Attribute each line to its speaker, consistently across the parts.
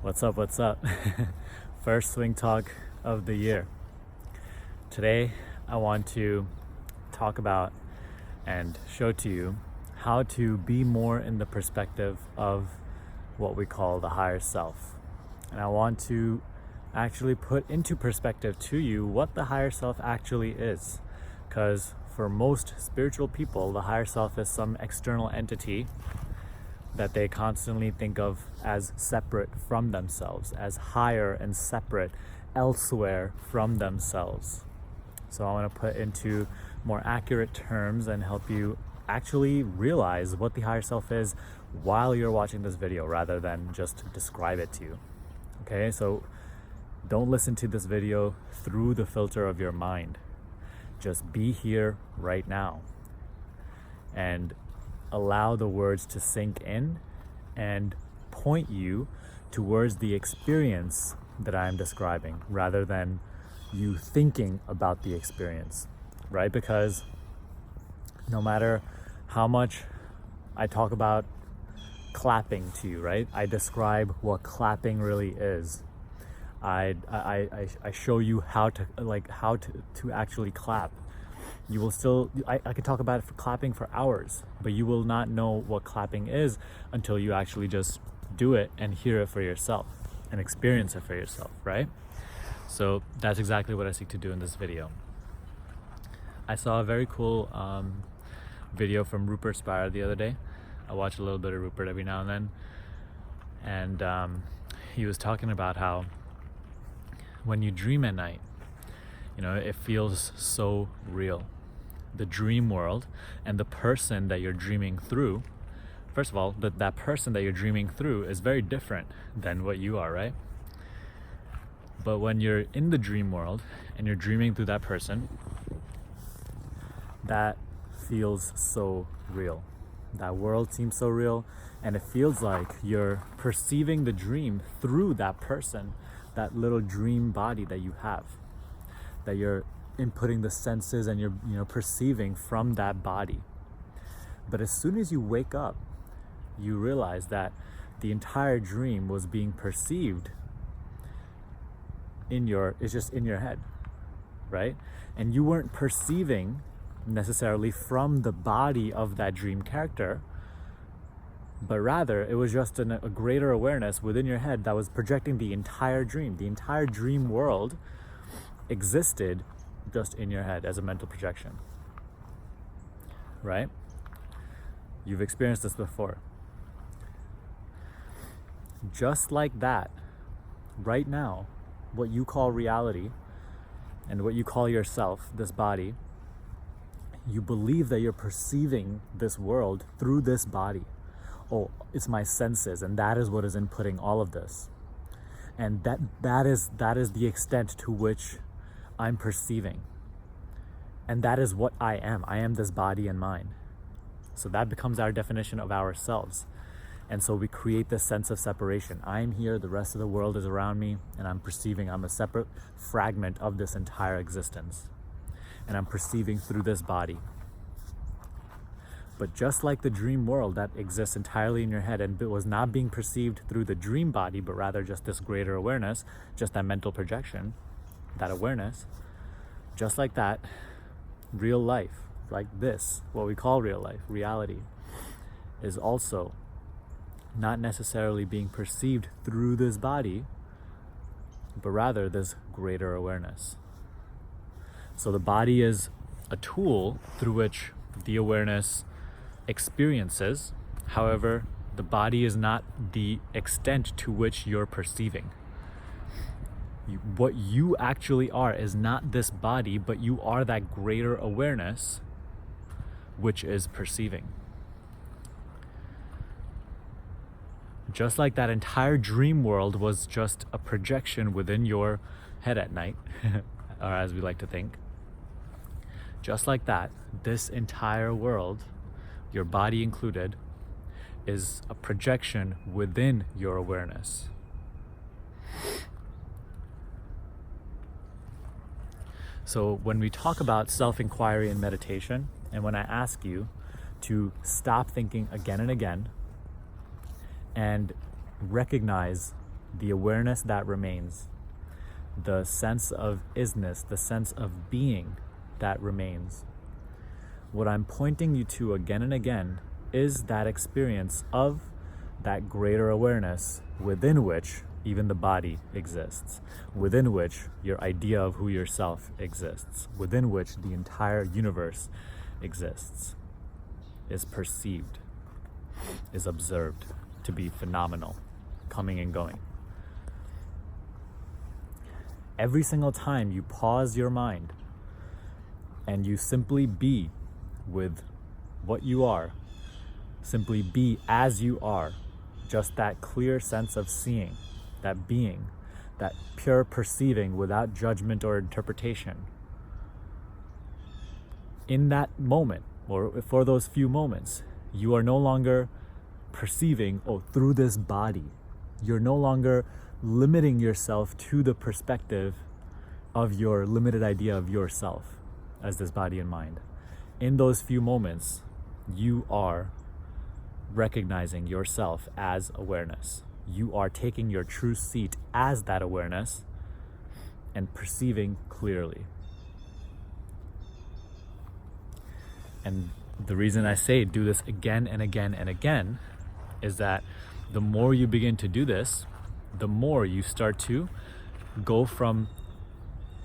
Speaker 1: What's up? What's up? First swing talk of the year. Today, I want to talk about and show to you how to be more in the perspective of what we call the higher self. And I want to actually put into perspective to you what the higher self actually is. Because for most spiritual people, the higher self is some external entity that they constantly think of as separate from themselves, as higher and separate elsewhere from themselves. So I want to put into more accurate terms and help you actually realize what the higher self is while you're watching this video rather than just describe it to you. Okay, so don't listen to this video through the filter of your mind. Just be here right now and allow the words to sink in and point you towards the experience that I am describing rather than you thinking about the experience, right? Because no matter how much I talk about clapping to you, right? I describe what clapping really is. I show you how to actually clap. You will still, I could talk about it for clapping for hours, but you will not know what clapping is until you actually just do it and hear it for yourself and experience it for yourself, right? So that's exactly what I seek to do in this video. I saw a very cool video from Rupert Spira the other day. I watch a little bit of Rupert every now and then. And he was talking about how when you dream at night, it feels so real. The dream world and the person that you're dreaming through, first of all, that person that you're dreaming through is very different than what you are, right? But when you're in the dream world and you're dreaming through that person, that feels so real. That world seems so real, and it feels like you're perceiving the dream through that person, that little dream body that you have, that you're inputting the senses and you're perceiving from that body. But as soon as you wake up, you realize that the entire dream was being perceived it's just in your head, right? And you weren't perceiving necessarily from the body of that dream character, but rather it was just a greater awareness within your head that was projecting the entire dream. The entire dream world existed just in your head as a mental projection, right? You've experienced this before. Just like that, right now, what you call reality and what you call yourself, this body, you believe that you're perceiving this world through this body. Oh, it's my senses, and that is what is inputting all of this. And that is the extent to which I'm perceiving. And that is what I am. I am this body and mind. So that becomes our definition of ourselves. And so we create this sense of separation. I'm here, the rest of the world is around me, and I'm perceiving I'm a separate fragment of this entire existence. And I'm perceiving through this body. But just like the dream world that exists entirely in your head and it was not being perceived through the dream body, but rather just this greater awareness, just that mental projection, that awareness, just like that, real life, like this, what we call real life, reality, is also not necessarily being perceived through this body, but rather this greater awareness. So the body is a tool through which the awareness experiences. However, the body is not the extent to which you're perceiving. What you actually are is not this body, but you are that greater awareness which is perceiving. Just like that entire dream world was just a projection within your head at night, or as we like to think. Just like that, this entire world, your body included, is a projection within your awareness. So when we talk about self-inquiry and meditation, and when I ask you to stop thinking again and again and recognize the awareness that remains, the sense of isness, the sense of being that remains. What I'm pointing you to again and again is that experience of that greater awareness within which even the body exists, within which your idea of who yourself exists, within which the entire universe exists, is perceived, is observed to be phenomenal, coming and going. Every single time you pause your mind and you simply be with what you are, simply be as you are, just that clear sense of seeing, that being, that pure perceiving without judgment or interpretation. In that moment, or for those few moments, you are no longer perceiving, through this body. You're no longer limiting yourself to the perspective of your limited idea of yourself as this body and mind. In those few moments, you are recognizing yourself as awareness. You are taking your true seat as that awareness and perceiving clearly. And the reason I say do this again and again and again is that the more you begin to do this, the more you start to go from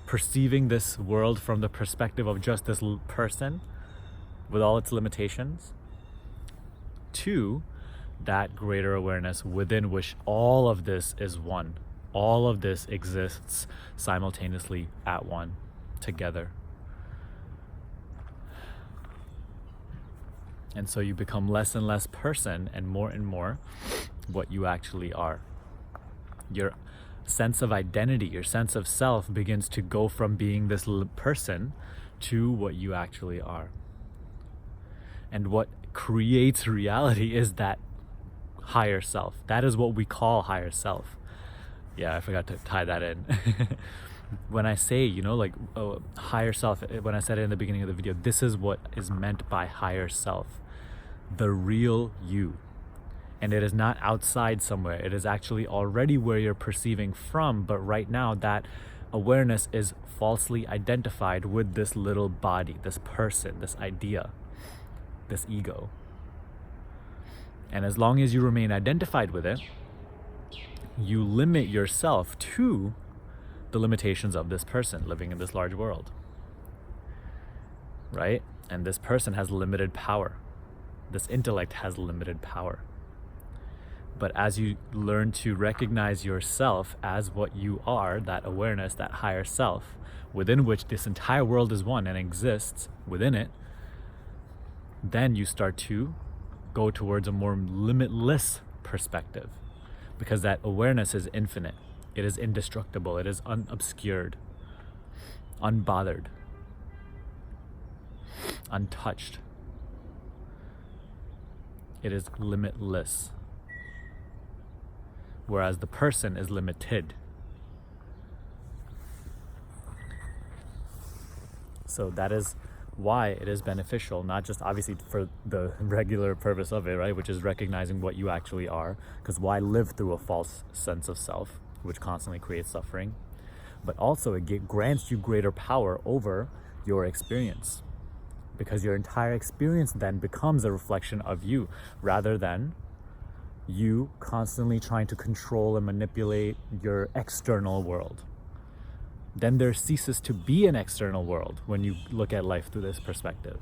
Speaker 1: perceiving this world from the perspective of just this person with all its limitations to that greater awareness within which all of this is one. All of this exists simultaneously at one, together. And so you become less and less person and more what you actually are. Your sense of identity, your sense of self begins to go from being this person to what you actually are. And what creates reality is that higher self. That is what we call higher self. Yeah, I forgot to tie that in. When I say, higher self, when I said it in the beginning of the video, this is what is meant by higher self. The real you. And it is not outside somewhere. It is actually already where you're perceiving from, but right now that awareness is falsely identified with this little body, this person, this idea, this ego. And as long as you remain identified with it, you limit yourself to the limitations of this person living in this large world, right? And this person has limited power. This intellect has limited power. But as you learn to recognize yourself as what you are, that awareness, that higher self, within which this entire world is one and exists within it, then you start to go towards a more limitless perspective, because that awareness is infinite. It is indestructible. It is unobscured, unbothered, untouched. It is limitless. Whereas the person is limited. So that is why it is beneficial, not just obviously for the regular purpose of it, right, which is recognizing what you actually are, because why live through a false sense of self, which constantly creates suffering, but also it grants you greater power over your experience, because your entire experience then becomes a reflection of you, rather than you constantly trying to control and manipulate your external world. Then there ceases to be an external world when you look at life through this perspective.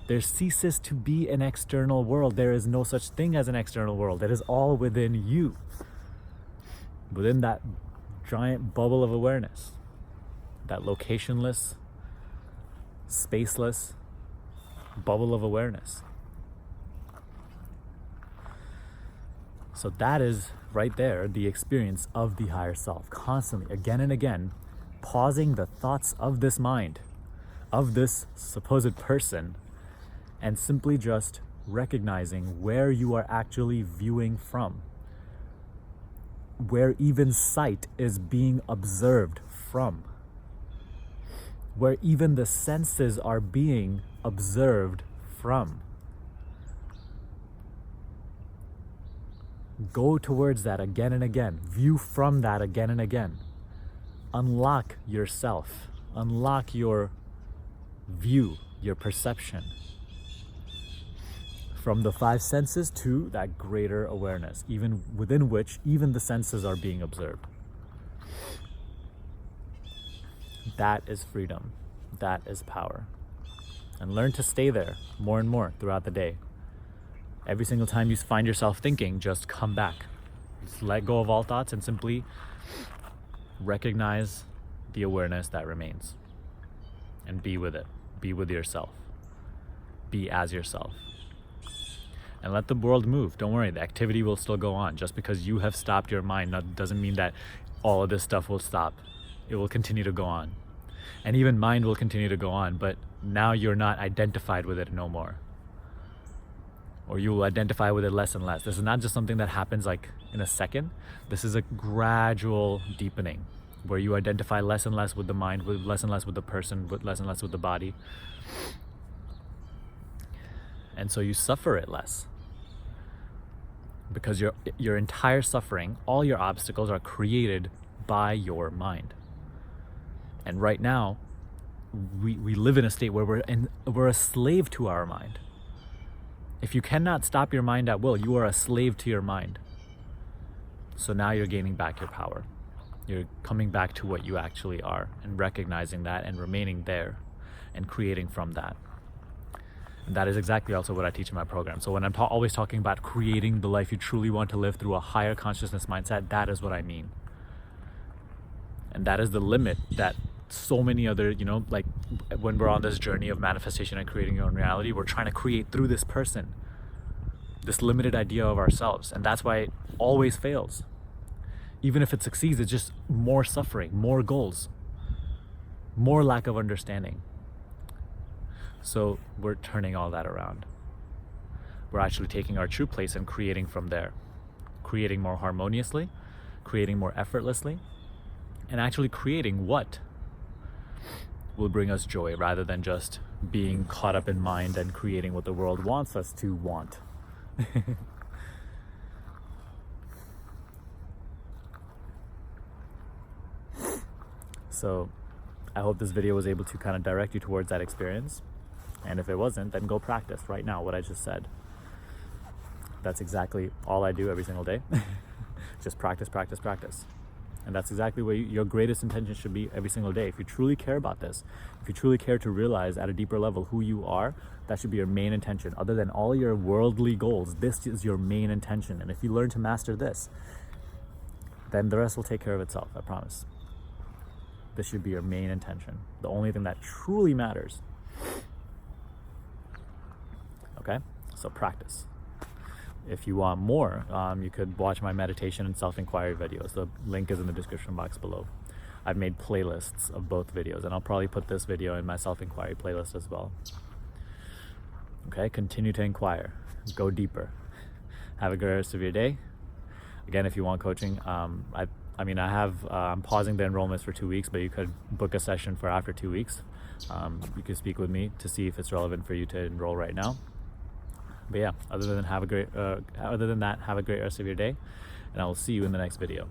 Speaker 1: There ceases to be an external world. There is no such thing as an external world. It is all within you, within that giant bubble of awareness, that locationless, spaceless bubble of awareness. So that is right there the experience of the higher self, constantly, again and again, pausing the thoughts of this mind, of this supposed person, and simply just recognizing where you are actually viewing from, where even sight is being observed from, where even the senses are being observed from. Go towards that again and again. View from that again and again. Unlock yourself. Unlock your view, your perception. From the five senses to that greater awareness, even within which even the senses are being observed. That is freedom. That is power. And learn to stay there more and more throughout the day. Every single time you find yourself thinking, just come back. Just let go of all thoughts and simply recognize the awareness that remains. And be with it. Be with yourself. Be as yourself. And let the world move. Don't worry, the activity will still go on. Just because you have stopped your mind doesn't mean that all of this stuff will stop. It will continue to go on. And even mind will continue to go on, but now you're not identified with it no more. Or you will identify with it less and less. This is not just something that happens like in a second. This is a gradual deepening where you identify less and less with the mind, with less and less with the person, with less and less with the body. And so you suffer it less. Because your entire suffering, all your obstacles are created by your mind. And right now, we live in a state where we're a slave to our mind. If you cannot stop your mind at will, you are a slave to your mind. So now you're gaining back your power. You're coming back to what you actually are and recognizing that and remaining there and creating from that. And that is exactly also what I teach in my program. So when I'm always talking about creating the life you truly want to live through a higher consciousness mindset, that is what I mean. And that is the limit that so many other, like when we're on this journey of manifestation and creating your own reality, we're trying to create through this person, this limited idea of ourselves. And that's why it always fails. Even if it succeeds, it's just more suffering, more goals, more lack of understanding. So we're turning all that around. We're actually taking our true place and creating from there, creating more harmoniously, creating more effortlessly, and actually creating what will bring us joy rather than just being caught up in mind and creating what the world wants us to want. So I hope this video was able to kind of direct you towards that experience. And if it wasn't, then go practice right now what I just said. That's exactly all I do every single day. Just practice, practice, practice. And that's exactly what your greatest intention should be every single day. If you truly care about this, if you truly care to realize at a deeper level who you are, that should be your main intention. Other than all your worldly goals, this is your main intention. And if you learn to master this, then the rest will take care of itself, I promise. This should be your main intention. The only thing that truly matters. Okay? So practice. If you want more, you could watch my meditation and self-inquiry videos. The link is in the description box below. I've made playlists of both videos, and I'll probably put this video in my self-inquiry playlist as well. Okay, continue to inquire. Go deeper. Have a great rest of your day. Again, if you want coaching, I'm pausing the enrollments for 2 weeks, but you could book a session for after 2 weeks. You could speak with me to see if it's relevant for you to enroll right now. But yeah, other than that, have a great rest of your day, and I will see you in the next video.